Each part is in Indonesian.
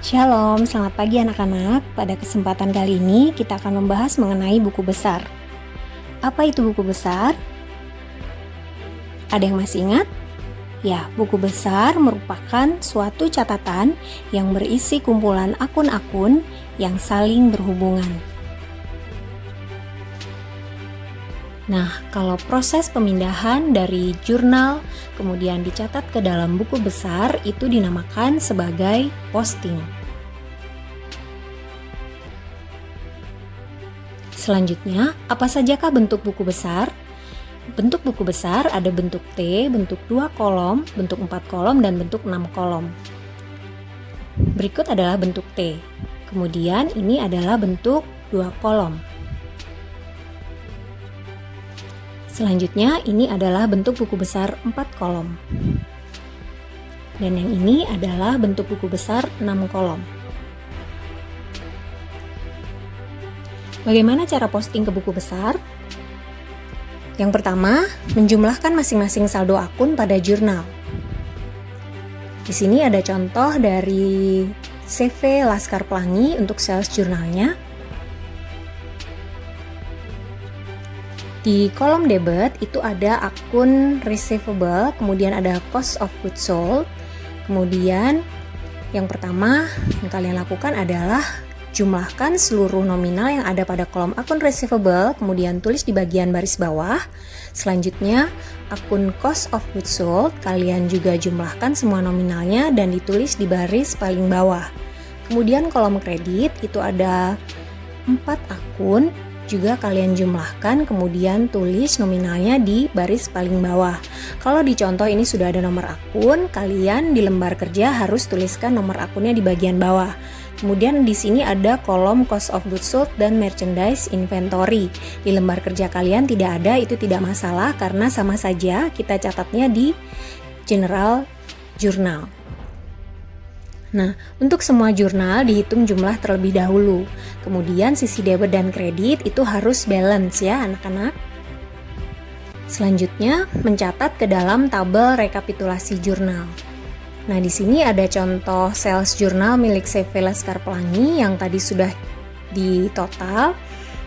Shalom, selamat pagi anak-anak. Pada kesempatan kali ini kita akan membahas mengenai buku besar. Apa itu buku besar? Ada yang masih ingat? Ya, buku besar merupakan suatu catatan yang berisi kumpulan akun-akun yang saling berhubungan. Nah, kalau proses pemindahan dari jurnal kemudian dicatat ke dalam buku besar itu dinamakan sebagai posting. Selanjutnya, apa sajakah bentuk buku besar? Bentuk buku besar ada bentuk T, bentuk 2 kolom, bentuk 4 kolom, dan bentuk 6 kolom. Berikut adalah bentuk T. Kemudian ini adalah bentuk 2 kolom. Selanjutnya ini adalah bentuk buku besar 4 kolom. Dan yang ini adalah bentuk buku besar 6 kolom. Bagaimana cara posting ke buku besar? Yang pertama, menjumlahkan masing-masing saldo akun pada jurnal. Di sini ada contoh dari CV Laskar Pelangi untuk sales jurnalnya. Di kolom debit itu ada akun receivable, kemudian ada cost of goods sold. Kemudian yang pertama yang kalian lakukan adalah jumlahkan seluruh nominal yang ada pada kolom akun receivable, kemudian tulis di bagian baris bawah. Selanjutnya akun cost of goods sold, kalian juga jumlahkan semua nominalnya dan ditulis di baris paling bawah. Kemudian kolom kredit itu ada 4 akun, juga kalian jumlahkan, kemudian tulis nominalnya di baris paling bawah. Kalau di contoh ini sudah ada nomor akun, kalian di lembar kerja harus tuliskan nomor akunnya di bagian bawah. Kemudian di sini ada kolom cost of goods sold dan merchandise inventory. Di lembar kerja kalian tidak ada, itu tidak masalah karena sama saja kita catatnya di general journal. Nah, untuk semua jurnal dihitung jumlah terlebih dahulu. Kemudian sisi debit dan kredit itu harus balance ya anak-anak. Selanjutnya, mencatat ke dalam tabel rekapitulasi jurnal. Nah, di sini ada contoh sales jurnal milik CV Laskar Pelangi yang tadi sudah ditotal.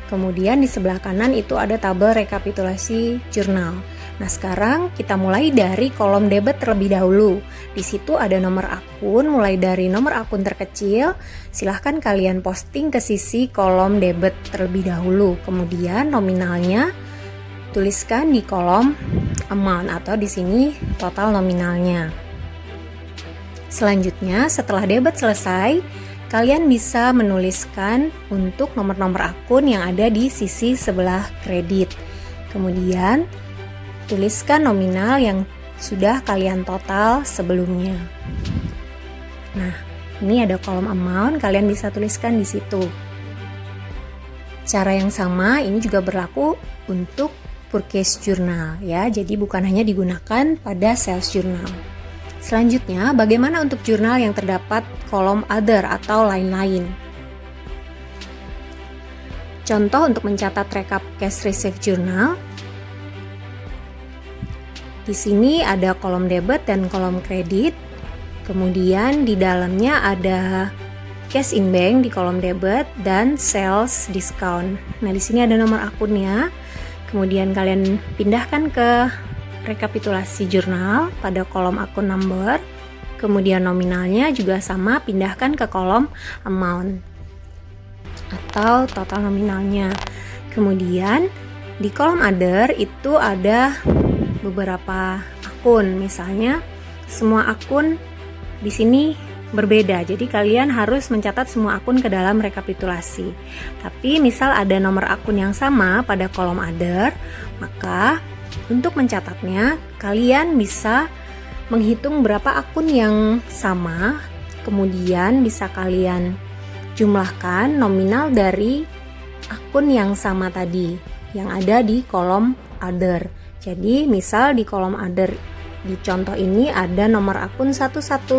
Kemudian di sebelah kanan itu ada tabel rekapitulasi jurnal. Nah, sekarang kita mulai dari kolom debit terlebih dahulu. Di situ ada nomor akun, mulai dari nomor akun terkecil. Silahkan kalian posting ke sisi kolom debit terlebih dahulu. Kemudian nominalnya tuliskan di kolom amount atau di sini total nominalnya. Selanjutnya, setelah debit selesai, kalian bisa menuliskan untuk nomor-nomor akun yang ada di sisi sebelah kredit. Kemudian tuliskan nominal yang sudah kalian total sebelumnya. Nah, ini ada kolom amount, kalian bisa tuliskan di situ. Cara yang sama ini juga berlaku untuk purchase journal ya. Jadi bukan hanya digunakan pada sales journal. Selanjutnya, bagaimana untuk jurnal yang terdapat kolom other atau lain-lain? Contoh untuk mencatat rekap cash receive journal. Di sini ada kolom debit dan kolom kredit. Kemudian di dalamnya ada cash in bank di kolom debit dan sales discount. Nah, di sini ada nomor akunnya. Kemudian kalian pindahkan ke rekapitulasi jurnal pada kolom akun number. Kemudian nominalnya juga sama, pindahkan ke kolom amount atau total nominalnya. Kemudian di kolom other itu ada beberapa akun, misalnya semua akun di sini berbeda. Jadi kalian harus mencatat semua akun ke dalam rekapitulasi. Tapi misal ada nomor akun yang sama pada kolom other, maka untuk mencatatnya kalian bisa menghitung berapa akun yang sama, kemudian bisa kalian jumlahkan nominal dari akun yang sama tadi yang ada di kolom other. Jadi misal di kolom other di contoh ini ada nomor akun 11201,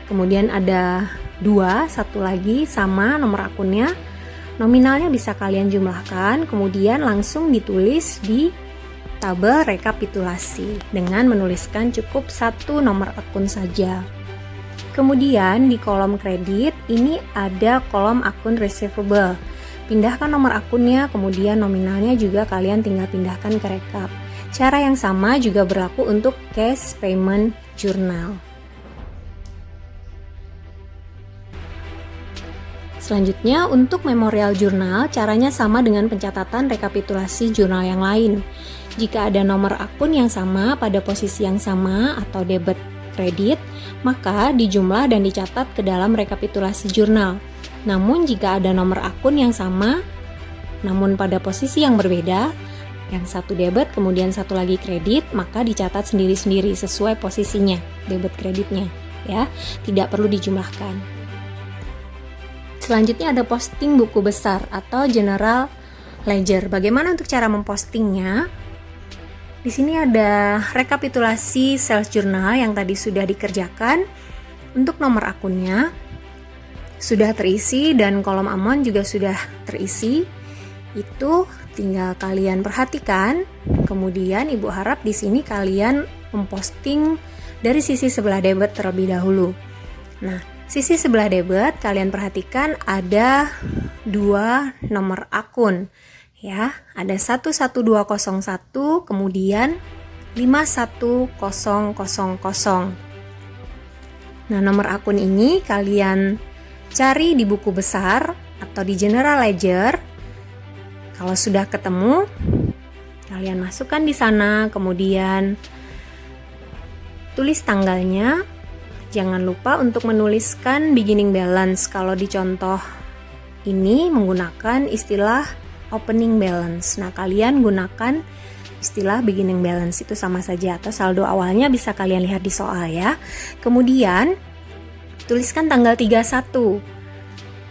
kemudian ada 2, satu lagi sama nomor akunnya. Nominalnya bisa kalian jumlahkan, kemudian langsung ditulis di tabel rekapitulasi dengan menuliskan cukup satu nomor akun saja. Kemudian di kolom kredit ini ada kolom akun receivable. Pindahkan nomor akunnya, kemudian nominalnya juga kalian tinggal pindahkan ke rekap. Cara yang sama juga berlaku untuk cash payment journal. Selanjutnya, untuk memorial journal, caranya sama dengan pencatatan rekapitulasi jurnal yang lain. Jika ada nomor akun yang sama pada posisi yang sama atau debit kredit, maka dijumlah dan dicatat ke dalam rekapitulasi jurnal. Namun jika ada nomor akun yang sama, namun pada posisi yang berbeda, yang satu debit kemudian satu lagi kredit, maka dicatat sendiri-sendiri sesuai posisinya, debit kreditnya, ya, tidak perlu dijumlahkan. Selanjutnya ada posting buku besar atau general ledger. Bagaimana untuk cara mempostingnya? Di sini ada rekapitulasi sales journal yang tadi sudah dikerjakan. Untuk nomor akunnya sudah terisi dan kolom amount juga sudah terisi. Itu tinggal kalian perhatikan. Kemudian Ibu harap di sini kalian memposting dari sisi sebelah debit terlebih dahulu. Nah, sisi sebelah debit kalian perhatikan ada dua nomor akun, ya, ada 11201 kemudian 51000. Nah, nomor akun ini kalian cari di buku besar atau di general ledger. Kalau sudah ketemu, kalian masukkan di sana, kemudian tulis tanggalnya. Jangan lupa untuk menuliskan beginning balance. Kalau di contoh ini menggunakan istilah opening balance. Nah, kalian gunakan istilah beginning balance, itu sama saja, atau saldo awalnya bisa kalian lihat di soal ya. Kemudian tuliskan tanggal 31.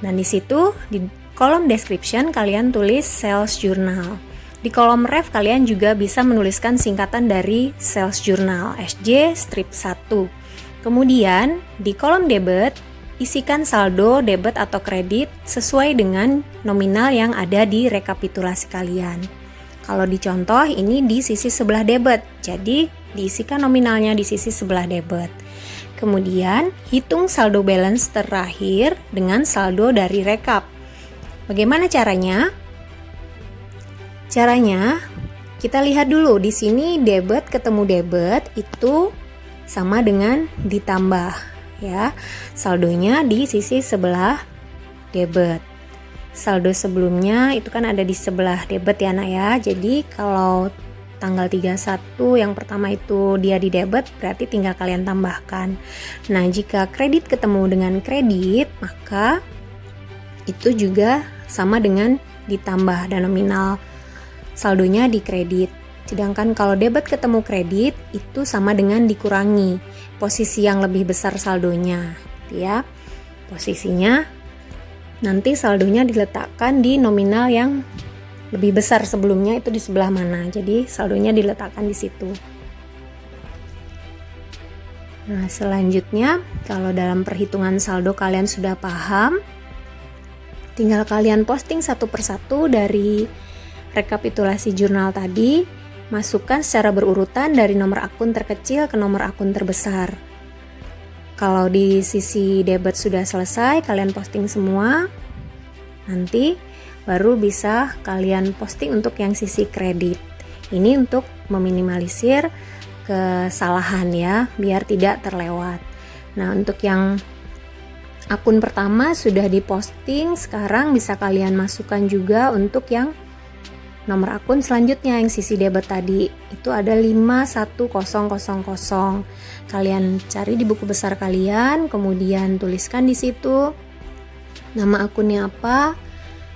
Dan di situ di kolom description kalian tulis sales journal. Di kolom ref kalian juga bisa menuliskan singkatan dari sales journal, SJ strip 1. Kemudian di kolom debit, isikan saldo debit atau kredit sesuai dengan nominal yang ada di rekapitulasi kalian. Kalau di contoh ini di sisi sebelah debit, jadi diisikan nominalnya di sisi sebelah debit. Kemudian hitung saldo balance terakhir dengan saldo dari rekap. Bagaimana caranya? Caranya kita lihat dulu di sini debit ketemu debit itu sama dengan ditambah, ya, saldonya di sisi sebelah debit. Saldo sebelumnya itu kan ada di sebelah debit ya nak ya. Jadi kalau tanggal 31 yang pertama itu dia di debit, berarti tinggal kalian tambahkan. Nah, jika kredit ketemu dengan kredit, maka itu juga sama dengan ditambah dan nominal saldonya di kredit. Sedangkan kalau debit ketemu kredit itu sama dengan dikurangi posisi yang lebih besar saldonya, ya. Posisinya nanti saldonya diletakkan di nominal yang lebih besar sebelumnya itu di sebelah mana. Jadi saldonya diletakkan di situ. Nah, selanjutnya kalau dalam perhitungan saldo kalian sudah paham, tinggal kalian posting satu persatu dari rekapitulasi jurnal tadi. Masukkan secara berurutan dari nomor akun terkecil ke nomor akun terbesar. Kalau di sisi debit sudah selesai, kalian posting semua. Nanti baru bisa kalian posting untuk yang sisi kredit. Ini untuk meminimalisir kesalahan ya, biar tidak terlewat. Nah, untuk yang akun pertama sudah diposting, sekarang bisa kalian masukkan juga untuk yang nomor akun selanjutnya yang sisi debit tadi. Itu ada 51000. Kalian cari di buku besar kalian, kemudian tuliskan di situ nama akunnya apa.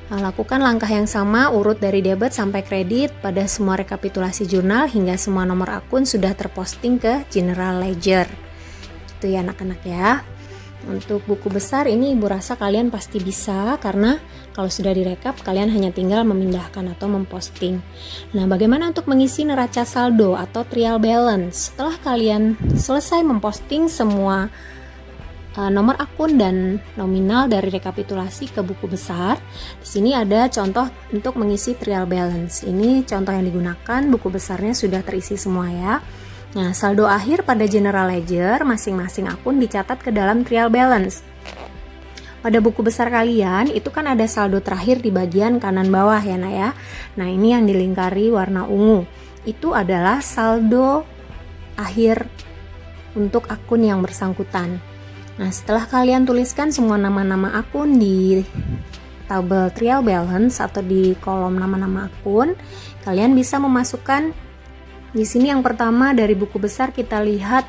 Lakukan langkah yang sama, urut dari debit sampai kredit pada semua rekapitulasi jurnal hingga semua nomor akun sudah terposting ke general ledger. Itu ya anak-anak ya. Untuk buku besar ini Ibu rasa kalian pasti bisa, karena kalau sudah direkap kalian hanya tinggal memindahkan atau memposting. Nah, bagaimana untuk mengisi neraca saldo atau trial balance? Setelah kalian selesai memposting semua nomor akun dan nominal dari rekapitulasi ke buku besar, di sini ada contoh untuk mengisi trial balance. Ini contoh yang digunakan, buku besarnya sudah terisi semua ya. Nah, saldo akhir pada general ledger masing-masing akun dicatat ke dalam trial balance. Pada buku besar kalian itu kan ada saldo terakhir di bagian kanan bawah ya Nak ya. Nah, ini yang dilingkari warna ungu. Itu adalah saldo akhir untuk akun yang bersangkutan. Nah, setelah kalian tuliskan semua nama-nama akun di tabel trial balance atau di kolom nama-nama akun, kalian bisa memasukkan di sini yang pertama dari buku besar kita lihat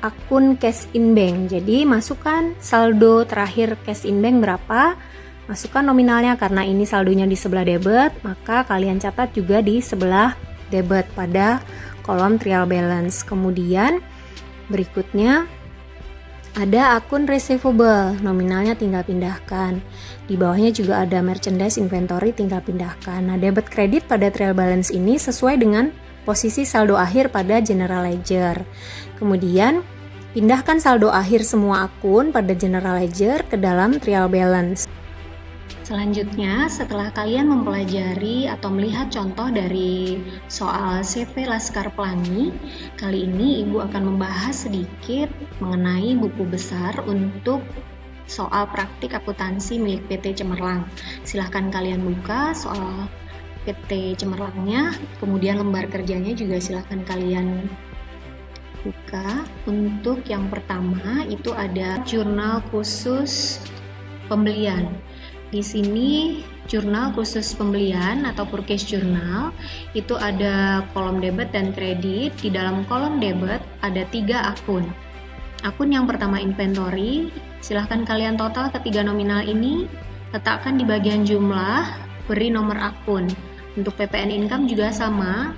akun cash in bank. Jadi masukkan saldo terakhir cash in bank berapa, masukkan nominalnya karena ini saldonya di sebelah debit, maka kalian catat juga di sebelah debit pada kolom trial balance. Kemudian berikutnya ada akun receivable, nominalnya tinggal pindahkan. Di bawahnya juga ada merchandise inventory, tinggal pindahkan. Nah, debit kredit pada trial balance ini sesuai dengan posisi saldo akhir pada general ledger. Kemudian pindahkan saldo akhir semua akun pada general ledger ke dalam trial balance. Selanjutnya, setelah kalian mempelajari atau melihat contoh dari soal CV Laskar Pelangi, kali ini Ibu akan membahas sedikit mengenai buku besar untuk soal praktik akuntansi milik PT Cemerlang. Silahkan kalian buka soal PT Cemerlangnya, kemudian lembar kerjanya juga silahkan kalian buka. Untuk yang pertama itu ada jurnal khusus pembelian. Di sini jurnal khusus pembelian atau purchase journal itu ada kolom debit dan kredit. Di dalam kolom debit ada 3 akun. Akun yang pertama inventory, silahkan kalian total ketiga nominal ini, letakkan di bagian jumlah, beri nomor akun. Untuk PPN income juga sama,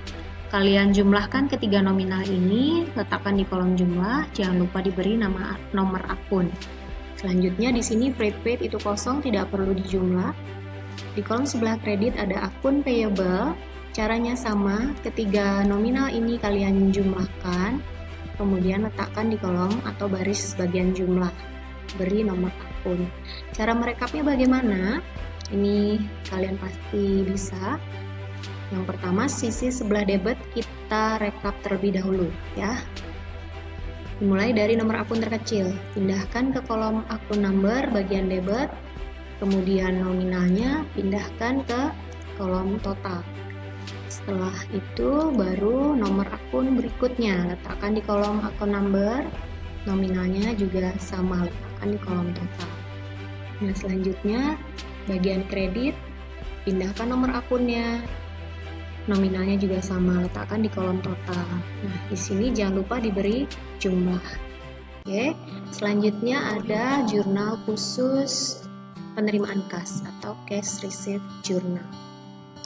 kalian jumlahkan ketiga nominal ini, letakkan di kolom jumlah, jangan lupa diberi nomor akun. Selanjutnya di sini prepaid itu kosong, tidak perlu dijumlah. Di kolom sebelah kredit ada akun payable, caranya sama, ketiga nominal ini kalian jumlahkan, kemudian letakkan di kolom atau baris bagian jumlah, beri nomor akun. Cara merekapnya bagaimana? Ini kalian pasti bisa. Yang pertama, sisi sebelah debit kita rekap terlebih dahulu ya. Dimulai dari nomor akun terkecil, pindahkan ke kolom akun number bagian debit, kemudian nominalnya pindahkan ke kolom total. Setelah itu baru nomor akun berikutnya, letakkan di kolom akun number, nominalnya juga sama, letakkan di kolom total. Nah, selanjutnya bagian kredit, pindahkan nomor akunnya, nominalnya juga sama, letakkan di kolom total. Nah, di sini jangan lupa diberi jumlah. Oke, selanjutnya ada jurnal khusus penerimaan kas atau cash receipt journal.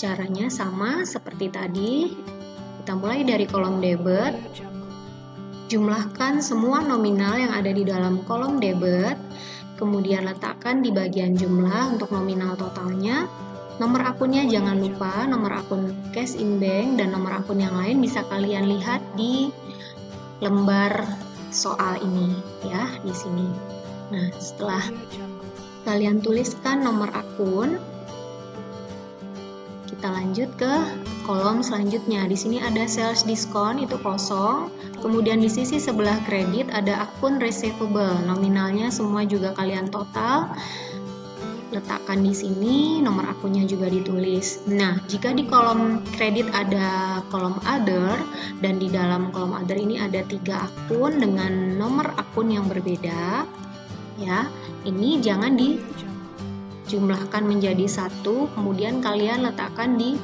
Caranya sama seperti tadi. Kita mulai dari kolom debit. Jumlahkan semua nominal yang ada di dalam kolom debit, kemudian letakkan di bagian jumlah untuk nominal totalnya. Nomor akunnya jangan lupa, nomor akun cash in bank dan nomor akun yang lain bisa kalian lihat di lembar soal ini ya, di sini. Nah, setelah kalian tuliskan nomor akun, kita lanjut ke kolom selanjutnya. Di sini ada sales discount itu kosong. Kemudian di sisi sebelah kredit ada akun receivable. Nominalnya semua juga kalian total. Letakkan di sini, nomor akunnya juga ditulis. Nah, jika di kolom kredit ada kolom other dan di dalam kolom other ini ada 3 akun dengan nomor akun yang berbeda, ya, ini jangan dijumlahkan menjadi 1, kemudian kalian letakkan di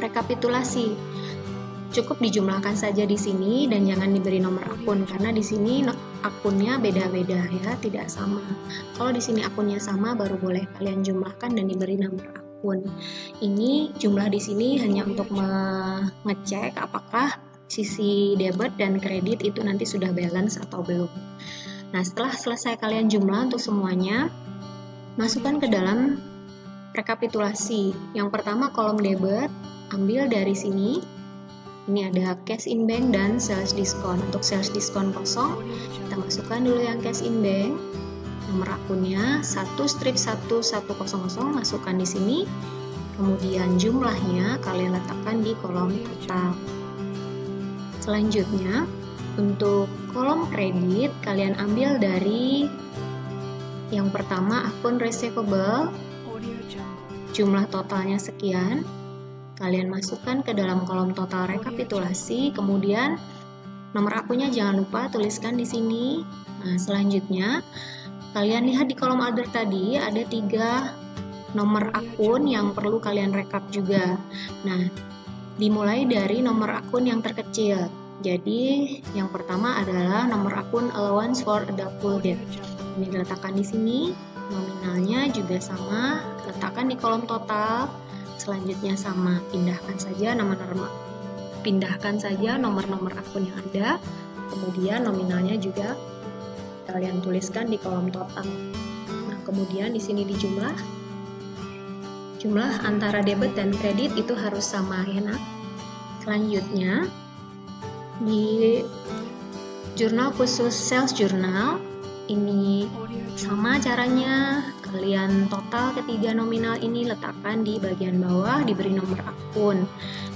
rekapitulasi. Cukup dijumlahkan saja di sini dan jangan diberi nomor akun karena di sini akunnya beda-beda ya, tidak sama. Kalau di sini akunnya sama baru boleh kalian jumlahkan dan diberi nomor akun. Ini jumlah di sini hanya untuk mengecek apakah sisi debit dan kredit itu nanti sudah balance atau belum. Nah, setelah selesai kalian jumlah untuk semuanya, masukkan ke dalam rekapitulasi. Yang pertama kolom debit, ambil dari sini. Ini ada cash in bank dan sales discount. Untuk sales discount kosong, kita masukkan dulu yang cash in bank. Nomor akunnya 1/1100, masukkan di sini. Kemudian jumlahnya kalian letakkan di kolom total. Selanjutnya, untuk kolom kredit, kalian ambil dari yang pertama akun receivable, jumlah totalnya sekian. Kalian masukkan ke dalam kolom total rekapitulasi, kemudian nomor akunnya jangan lupa tuliskan di sini. Nah, selanjutnya, kalian lihat di kolom other tadi ada 3 nomor akun yang perlu kalian rekap juga. Nah, dimulai dari nomor akun yang terkecil. Jadi, yang pertama adalah nomor akun allowance for a doubtful debt. Ini diletakkan di sini, nominalnya juga sama, letakkan di kolom total. Selanjutnya sama, pindahkan saja nomor-nomor akun yang ada. Kemudian nominalnya juga kalian tuliskan di kolom total. Nah, kemudian di sini dijumlah. Jumlah antara debit dan kredit itu harus sama ya, Nak. Selanjutnya, di jurnal khusus sales journal ini sama caranya, kalian total ketiga nominal ini letakkan di bagian bawah, diberi nomor akun.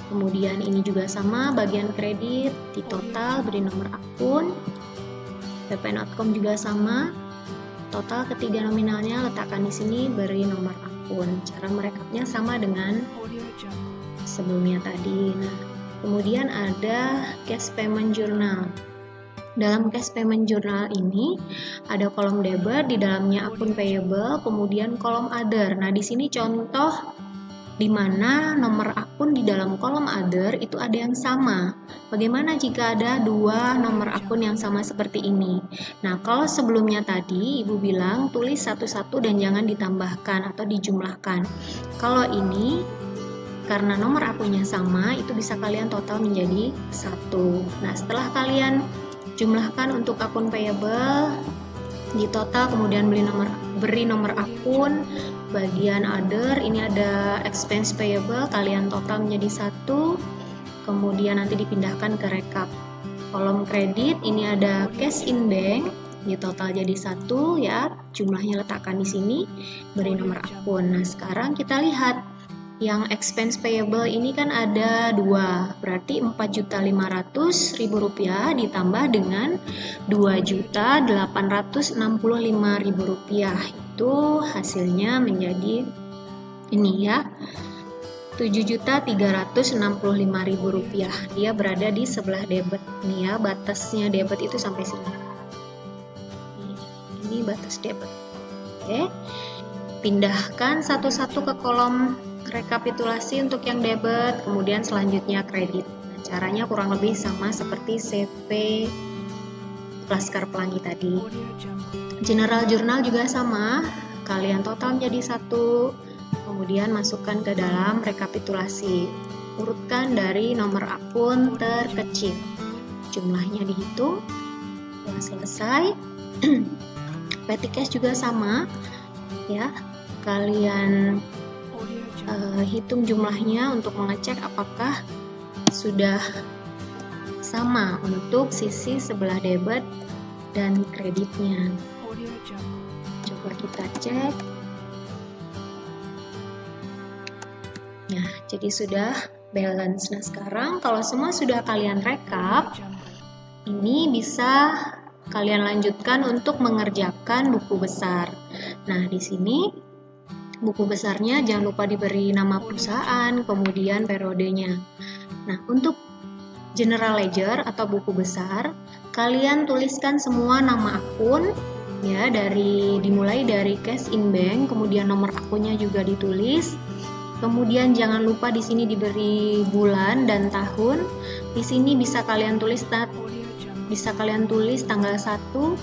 Kemudian ini juga sama, bagian kredit di total beri nomor akun. pp.com juga sama, total ketiga nominalnya letakkan di sini, beri nomor akun. Cara merekapnya sama dengan sebelumnya tadi. Nah, kemudian ada cash payment journal. Dalam cash payment journal ini ada kolom debit, di dalamnya akun payable, kemudian kolom other. Nah, di sini contoh di mana nomor akun di dalam kolom other itu ada yang sama. Bagaimana jika ada 2 nomor akun yang sama seperti ini? Nah, kalau sebelumnya tadi Ibu bilang tulis satu-satu dan jangan ditambahkan atau dijumlahkan. Kalau ini karena nomor akunnya sama, itu bisa kalian total menjadi 1. Nah, setelah kalian jumlahkan untuk akun payable di total, kemudian beri nomor akun, bagian other ini ada expense payable, kalian total menjadi 1, kemudian nanti dipindahkan ke rekap. Kolom kredit ini ada cash in bank, di total jadi 1 ya, jumlahnya letakkan di sini, beri nomor akun. Nah, sekarang kita lihat yang expense payable ini kan ada 2, berarti Rp4.500.000 ditambah dengan Rp2.865.000. Itu hasilnya menjadi ini ya, Rp7.365.000. Dia berada di sebelah debit. Nih ya, batasnya debit itu sampai sini. Ini batas debit. Oke. Pindahkan satu-satu ke kolom rekapitulasi untuk yang debit, kemudian selanjutnya kredit. Nah, caranya kurang lebih sama seperti CV Laskar Pelangi tadi. General Journal juga sama, kalian total menjadi 1, kemudian masukkan ke dalam rekapitulasi. Urutkan dari nomor akun terkecil. Jumlahnya dihitung. Setelah selesai, petty cash juga sama, ya. Kalian hitung jumlahnya untuk mengecek apakah sudah sama untuk sisi sebelah debit dan kreditnya. Coba kita cek. Nah, jadi sudah balance. Nah, sekarang kalau semua sudah kalian rekap, ini bisa kalian lanjutkan untuk mengerjakan buku besar. Nah, di sini buku besarnya jangan lupa diberi nama perusahaan, kemudian periodenya. Nah, untuk general ledger atau buku besar, kalian tuliskan semua nama akun ya, dimulai dari cash in bank, kemudian nomor akunnya juga ditulis. Kemudian jangan lupa di sini diberi bulan dan tahun. Di sini bisa kalian tulis tanggal 1.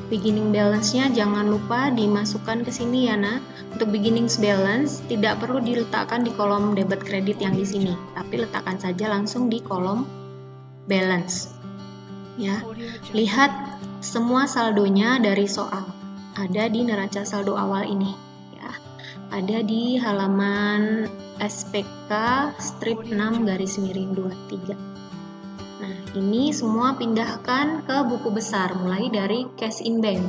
Beginning balance-nya jangan lupa dimasukkan ke sini ya, Nah. Untuk beginning balance tidak perlu diletakkan di kolom debit kredit yang di sini, tapi letakkan saja langsung di kolom balance. Ya. Lihat semua saldonya dari soal. Ada di neraca saldo awal ini, ya. Ada di halaman SPK strip 6/23. Nah, ini semua pindahkan ke buku besar, mulai dari cash in bank,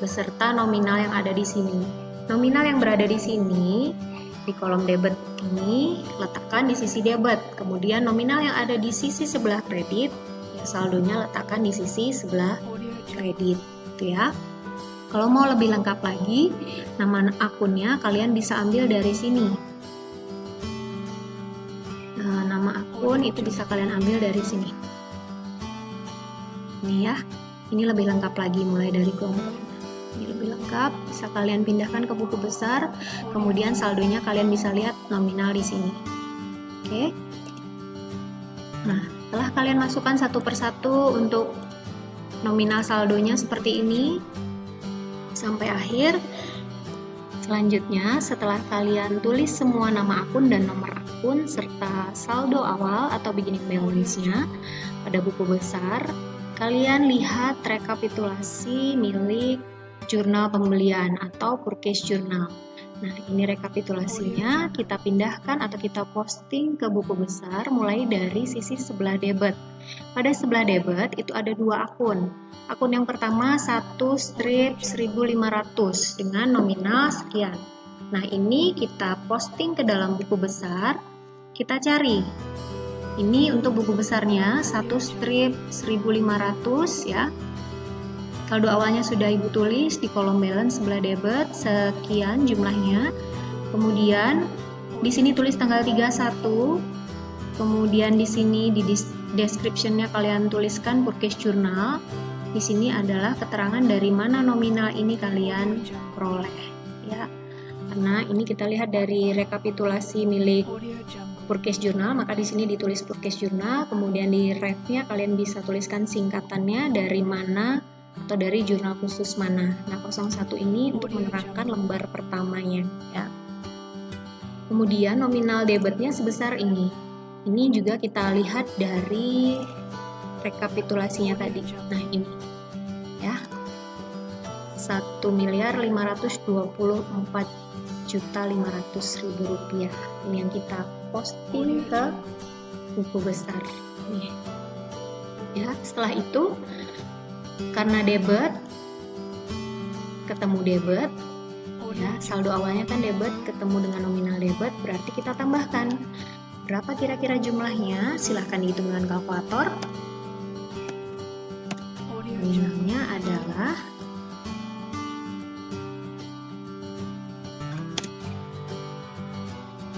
beserta nominal yang ada di sini. Nominal yang berada di sini, di kolom debit ini, letakkan di sisi debit. Kemudian nominal yang ada di sisi sebelah kredit, saldonya letakkan di sisi sebelah kredit, gitu ya. Kalau mau lebih lengkap lagi, nama akunnya kalian bisa ambil dari sini. Nama akun itu bisa kalian ambil dari sini. Ini ya, ini lebih lengkap lagi mulai dari kelompok. Ini lebih lengkap, bisa kalian pindahkan ke buku besar, kemudian saldonya kalian bisa lihat nominal di sini. Oke. Nah, setelah kalian masukkan satu persatu untuk nominal saldonya seperti ini sampai akhir, selanjutnya setelah kalian tulis semua nama akun dan nomor akun serta saldo awal atau beginning balance-nya pada buku besar, kalian lihat rekapitulasi milik jurnal pembelian atau purchase journal. Nah, ini rekapitulasinya kita pindahkan atau kita posting ke buku besar mulai dari sisi sebelah debit. Pada sebelah debit itu ada dua akun. Akun yang pertama 1/1500 dengan nominal sekian. Nah, ini kita posting ke dalam buku besar. Kita cari. Ini untuk buku besarnya 1/1500 ya. Saldo awalnya sudah Ibu tulis di kolom balance sebelah debit, sekian jumlahnya. Kemudian di sini tulis tanggal 31. Kemudian di sini di description-nya kalian tuliskan purchase journal. Di sini adalah keterangan dari mana nominal ini kalian peroleh ya. Karena ini kita lihat dari rekapitulasi milik purchase journal, maka di sini ditulis purchase journal, kemudian di ref-nya kalian bisa tuliskan singkatannya dari mana atau dari jurnal khusus mana. Nah, 01 ini untuk menerangkan lembar pertamanya ya. Kemudian nominal debitnya sebesar ini. Ini juga kita lihat dari rekapitulasinya tadi. Nah, ini ya. 1.524.500.000 rupiah. Ini yang kita posting ke buku besar nih. Ya, setelah itu karena debit ketemu debit ya, saldo awalnya kan debit ketemu dengan nominal debit, berarti kita tambahkan berapa kira-kira jumlahnya. Silahkan dihitung dengan kalkulator. Nominalnya adalah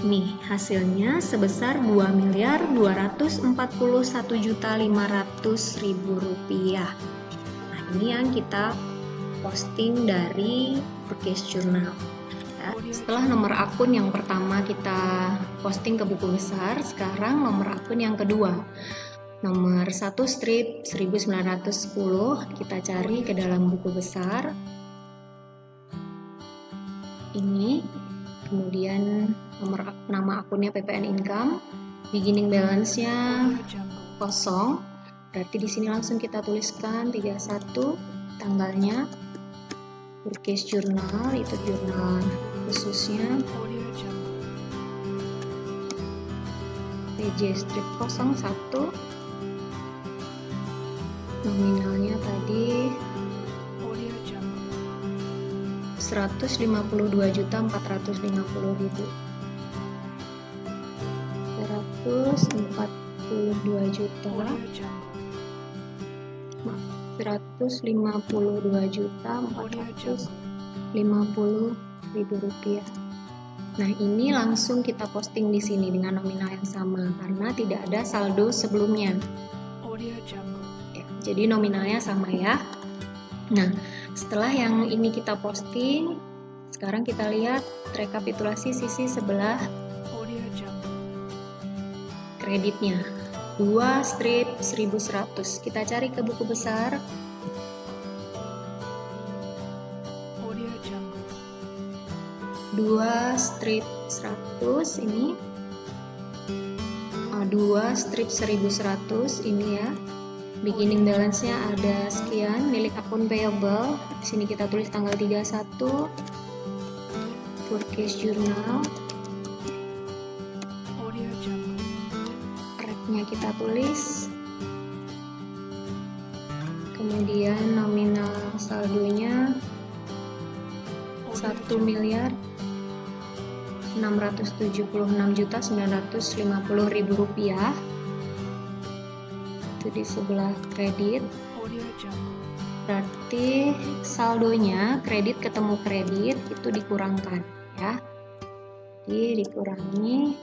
nih, hasilnya sebesar 2.241.500.000 rupiah. Ini yang kita posting dari purchase journal ya. Setelah nomor akun yang pertama kita posting ke buku besar, sekarang nomor akun yang kedua, nomor 1/1910, kita cari ke dalam buku besar ini. Kemudian nama akunnya PPN Income, beginning balance-nya kosong. Berarti di sini langsung kita tuliskan 31 tanggalnya, purchase journal itu jurnal khususnya, PJ strip 01, nominalnya tadi 152.450.000. 152.450.000 rupiah. Nah, ini langsung kita posting di sini dengan nominal yang sama karena tidak ada saldo sebelumnya. Ya, jadi nominalnya sama ya. Nah, setelah yang ini kita posting, sekarang kita lihat rekapitulasi sisi sebelah kreditnya. 2/1100. Kita cari ke buku besar. Dua strip 100 ini, 2/1100 ini ya. Beginning balance-nya ada sekian, milik akun payable. Di sini kita tulis tanggal 31. Purchase journal. Rek-nya kita tulis. Kemudian nominal saldonya 1.676.950.000 rupiah. Itu itu di sebelah kredit, berarti saldonya kredit ketemu kredit itu dikurangkan ya. Jadi dikurangi,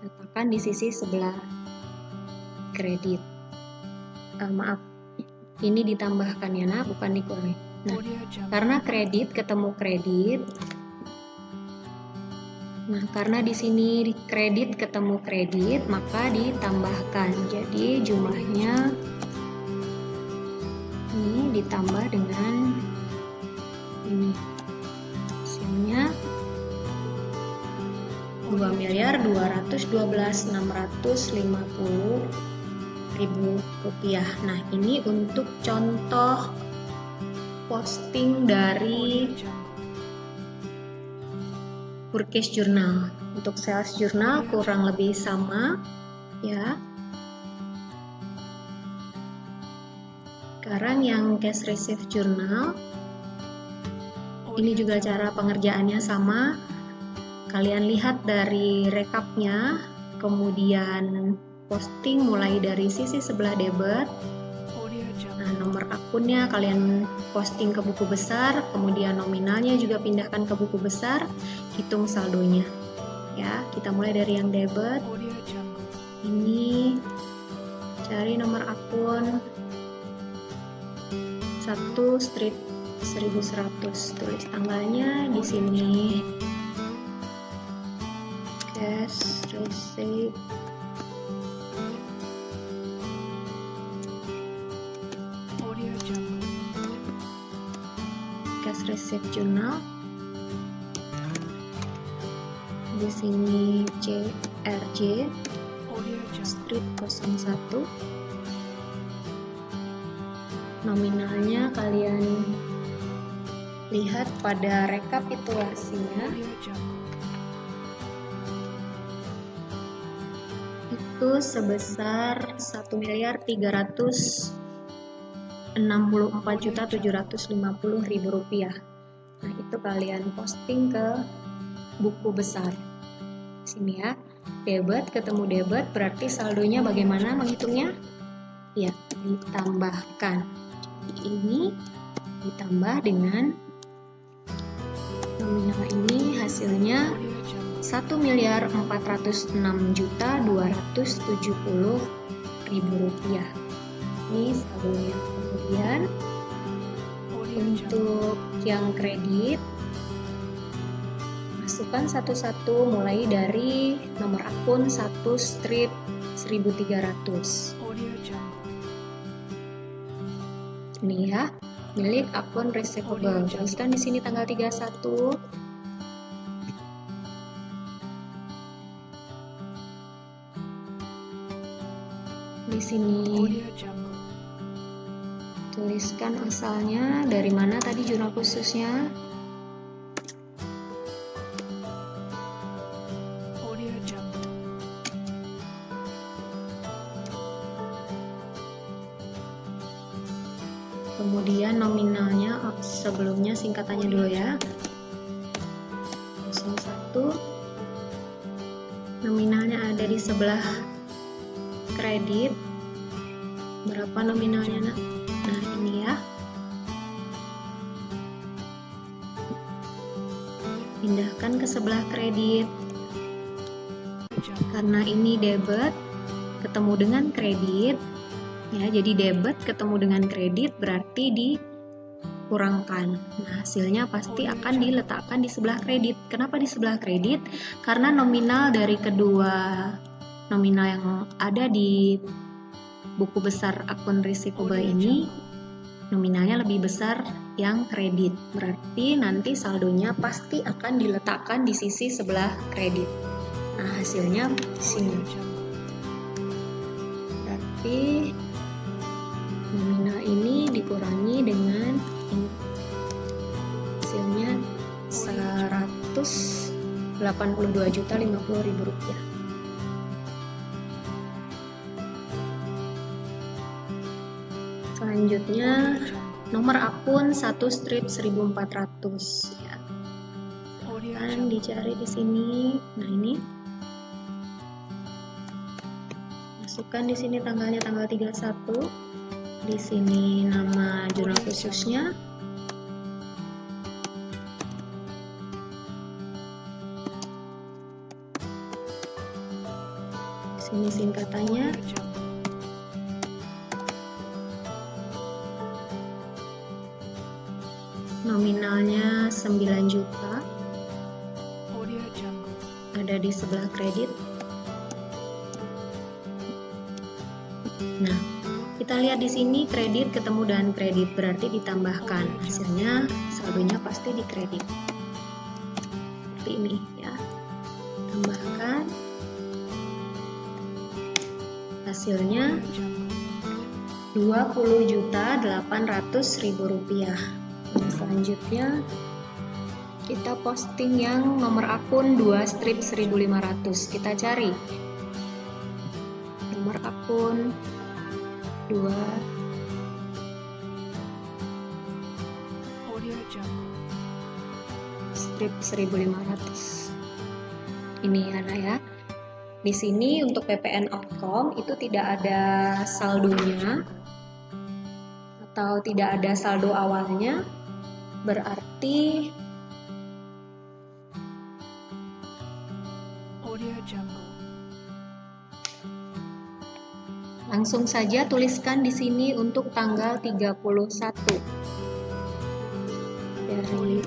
letakkan di sisi sebelah kredit. Maaf, ini ditambahkan ya nak, bukan dikurangi. Nah, karena kredit ketemu kredit, nah karena di sini kredit ketemu kredit, maka ditambahkan. Jadi jumlahnya ini ditambah dengan ini, hasilnya 2.212.650.000 rupiah. Nah, ini untuk contoh posting dari purchase journal. Untuk sales journal kurang lebih sama ya. Sekarang yang cash receipt journal, ini juga cara pengerjaannya sama. Kalian lihat dari rekapnya, kemudian posting mulai dari sisi sebelah debit. Nah, nomor akunnya kalian posting ke buku besar, kemudian nominalnya juga pindahkan ke buku besar, hitung saldonya. Ya, kita mulai dari yang debit. Ini cari nomor akun 1 strip 1100, tulis tanggalnya di sini. Cash receipt journal, di sini CRJ strip 01, nominalnya kalian lihat pada rekapitulasinya itu sebesar 1.364.750.000 rupiah. Nah, itu kalian posting ke buku besar. Sini ya, debit ketemu debit, berarti saldonya bagaimana menghitungnya? Ya, ditambahkan. Ini ditambah dengan nominal ini, hasilnya 1.406.270.000 rupiah. Ini saldonya. Kemudian untuk yang kredit, masukkan satu-satu mulai dari nomor akun 1 strip 1300. Ini ya, milik akun receivable. Tuliskan di sini tanggal 31. Di sini tuliskan asalnya dari mana tadi jurnal khususnya. Kemudian nominalnya, sebelumnya singkatannya dulu ya. 01. Nominalnya ada di sebelah kredit. Berapa nominalnya nak? Nah, ini ya. Pindahkan ke sebelah kredit. Karena ini debit ketemu dengan kredit, ya, jadi debit ketemu dengan kredit berarti dikurangkan. Nah, hasilnya pasti akan diletakkan di sebelah kredit. Kenapa di sebelah kredit? Karena nominal dari kedua nominal yang ada di buku besar akun receivable ini, nominalnya lebih besar yang kredit. Berarti nanti saldonya pasti akan diletakkan di sisi sebelah kredit. Nah, hasilnya di sini. Berarti nominal ini dikurangi dengan ini. Hasilnya 182.050.000 rupiah. Selanjutnya nomor akun 1 strip 1400 ya. Akan dicari di sini. Nah, ini Masukkan di sini tanggalnya tanggal 31. Di sini nama jurnal khususnya. Di sini singkatannya. Nominalnya 9 juta. Ada di sebelah kredit. Nah, kita lihat di sini kredit ketemu dengan kredit, berarti ditambahkan. Hasilnya saldonya pasti di kredit. Seperti ini ya. Tambahkan. Hasilnya 20.800.000 rupiah. Nah, selanjutnya kita posting yang nomor akun 2 strip 1500. Kita cari nomor akun 2 strip 1500. Ini ada ya. Di sini untuk PPN Outcome itu tidak ada saldonya atau tidak ada saldo awalnya, berarti langsung saja tuliskan di sini untuk tanggal 31 dari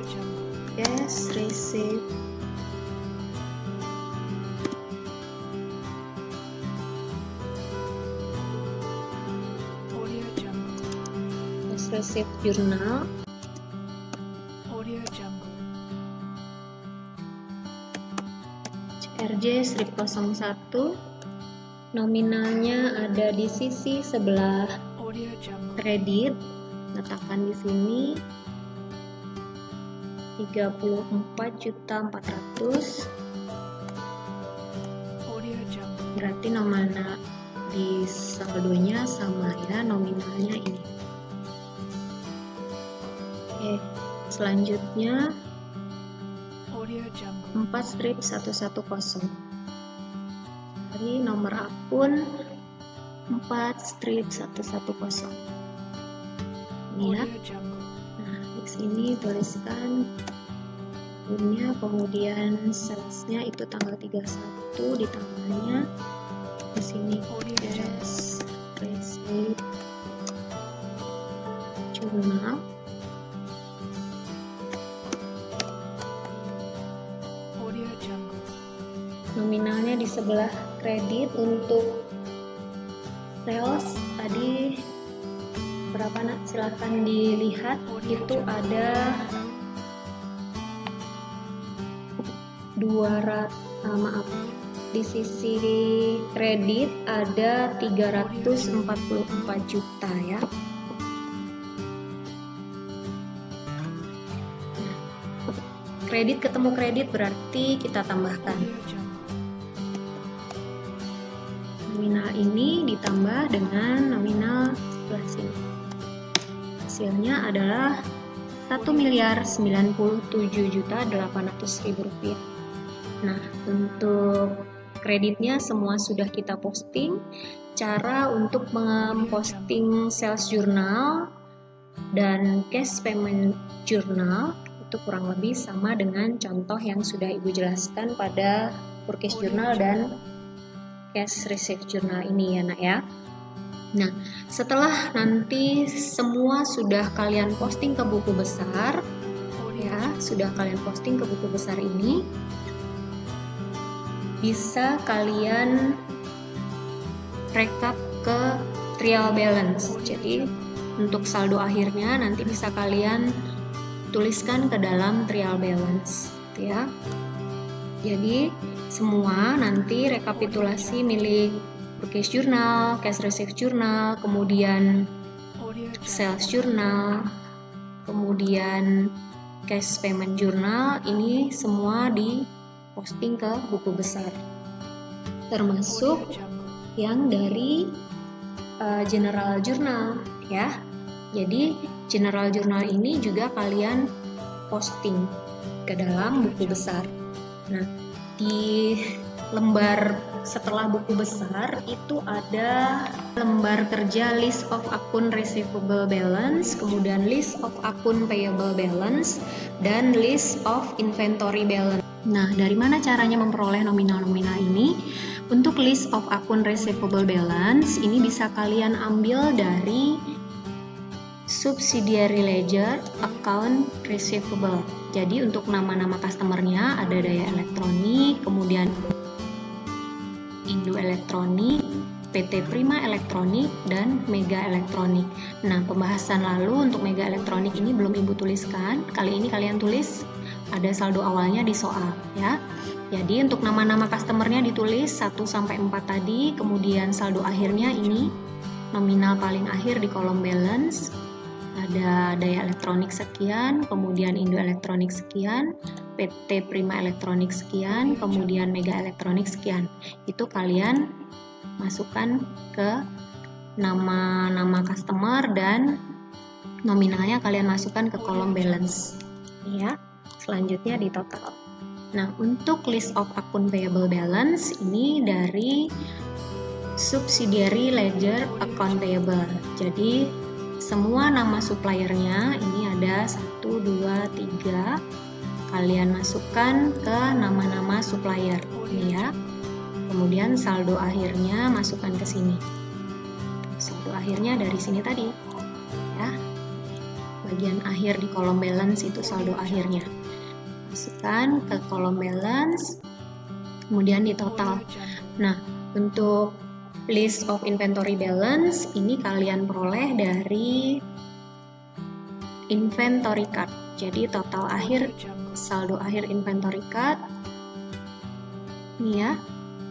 cash receipt receipt jurnal CRJ strip 01. Nominalnya ada di sisi sebelah kredit. Letakkan di sini 34.400. Berarti nominal di saldonya sama ya, nominalnya ini. Oke, selanjutnya 4 strip 110. Dari nomor akun 4 strip 110. Ini ya. Nah, di sini tuliskan akunnya, kemudian salesnya itu tanggal 31, ditambahnya di sini cash receipt jurnal. Nominalnya di sebelah kredit. Untuk sales tadi berapa nak? Silahkan dilihat, itu ada 200, maaf, di sisi kredit ada 344 juta ya. Kredit ketemu kredit berarti kita tambahkan. Nominal ini ditambah dengan nominal sebelah sini. Hasilnya adalah 1.097.800.000 rupiah. Nah, untuk kreditnya semua sudah kita posting. Cara untuk memposting sales journal dan cash payment journal itu kurang lebih sama dengan contoh yang sudah Ibu jelaskan pada purchase journal dan cash receipt journal ini ya nak ya. Nah, setelah nanti semua sudah kalian posting ke buku besar ya, sudah kalian posting ke buku besar ini, bisa kalian rekap ke trial balance. Jadi untuk saldo akhirnya nanti bisa kalian tuliskan ke dalam trial balance ya. Jadi semua nanti rekapitulasi milik purchase journal, cash receipt journal, kemudian sales journal, kemudian cash payment journal, ini semua diposting ke buku besar, termasuk yang dari general journal ya. Jadi general journal ini juga kalian posting ke dalam buku besar. Nah, di lembar setelah buku besar itu ada lembar kerja list of akun receivable balance, kemudian list of akun payable balance, dan list of inventory balance. Nah, dari mana caranya memperoleh nominal-nominal ini? Untuk list of akun receivable balance, ini bisa kalian ambil dari subsidiary ledger account receivable. Jadi untuk nama-nama customernya ada Daya Elektronik, kemudian Indo Elektronik, PT Prima Elektronik, dan Mega Elektronik. Nah, pembahasan lalu untuk Mega Elektronik ini belum Ibu tuliskan. Kali ini kalian tulis, ada saldo awalnya di soal ya. Jadi untuk nama-nama customernya ditulis 1-4 tadi, kemudian saldo akhirnya ini nominal paling akhir di kolom balance. Ada Daya Elektronik sekian, kemudian Indo Elektronik sekian, PT Prima Elektronik sekian, kemudian Mega Elektronik sekian. Itu kalian masukkan ke nama-nama customer dan nominalnya kalian masukkan ke kolom balance. Ya, selanjutnya di total. Nah, untuk list of akun payable balance ini dari subsidiary ledger account payable. Jadi semua nama suppliernya ini ada 1, 2, 3. Kalian masukkan ke nama-nama supplier ini ya. Kemudian saldo akhirnya masukkan ke sini. Saldo akhirnya dari sini tadi ya. Bagian akhir di kolom balance itu saldo akhirnya. Masukkan ke kolom balance, kemudian di total. Nah, untuk list of inventory balance ini kalian peroleh dari inventory card. Jadi total akhir, saldo akhir inventory card ini ya,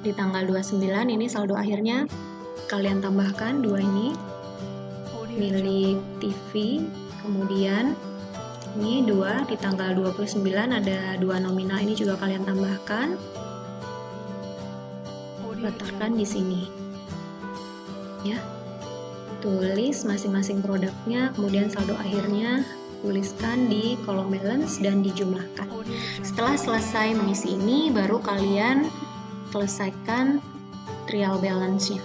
di tanggal 29 ini saldo akhirnya kalian tambahkan 2 ini milik TV, kemudian ini 2 di tanggal 29 ada 2 nominal, ini juga kalian tambahkan, letakkan di sini ya. Tulis masing-masing produknya, kemudian saldo akhirnya tuliskan di kolom balance dan dijumlahkan. Setelah selesai mengisi ini, baru kalian selesaikan trial balance-nya.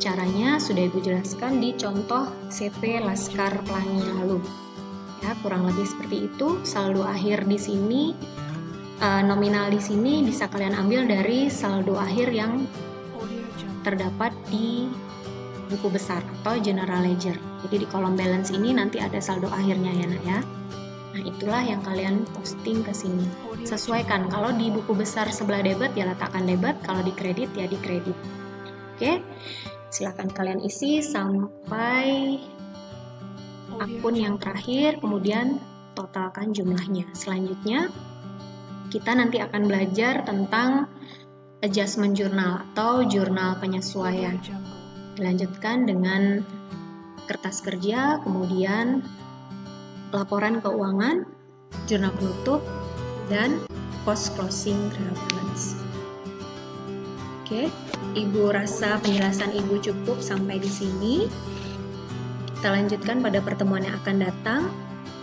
Caranya sudah Ibu jelaskan di contoh CP Laskar Pelangi lalu. Ya, kurang lebih seperti itu. Saldo akhir di sini, nominal di sini bisa kalian ambil dari saldo akhir yang terdapat di buku besar atau general ledger. Jadi di kolom balance ini nanti ada saldo akhirnya ya Nak ya. Nah, itulah yang kalian posting ke sini. Sesuaikan, kalau di buku besar sebelah debit ya letakkan debit, kalau di kredit ya di kredit. Oke, silakan kalian isi sampai akun yang terakhir, kemudian totalkan jumlahnya. Selanjutnya, kita nanti akan belajar tentang adjustment journal atau jurnal penyesuaian. Dilanjutkan dengan kertas kerja, kemudian laporan keuangan, jurnal penutup, dan post closing trial balance. Oke, Ibu rasa penjelasan Ibu cukup sampai di sini. Kita lanjutkan pada pertemuan yang akan datang.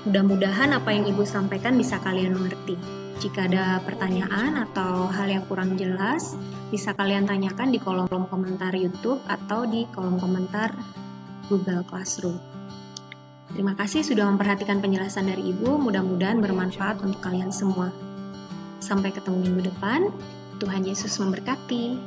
Mudah-mudahan apa yang Ibu sampaikan bisa kalian mengerti. Jika ada pertanyaan atau hal yang kurang jelas, bisa kalian tanyakan di kolom komentar YouTube atau di kolom komentar Google Classroom. Terima kasih sudah memperhatikan penjelasan dari Ibu, mudah-mudahan bermanfaat untuk kalian semua. Sampai ketemu minggu depan, Tuhan Yesus memberkati.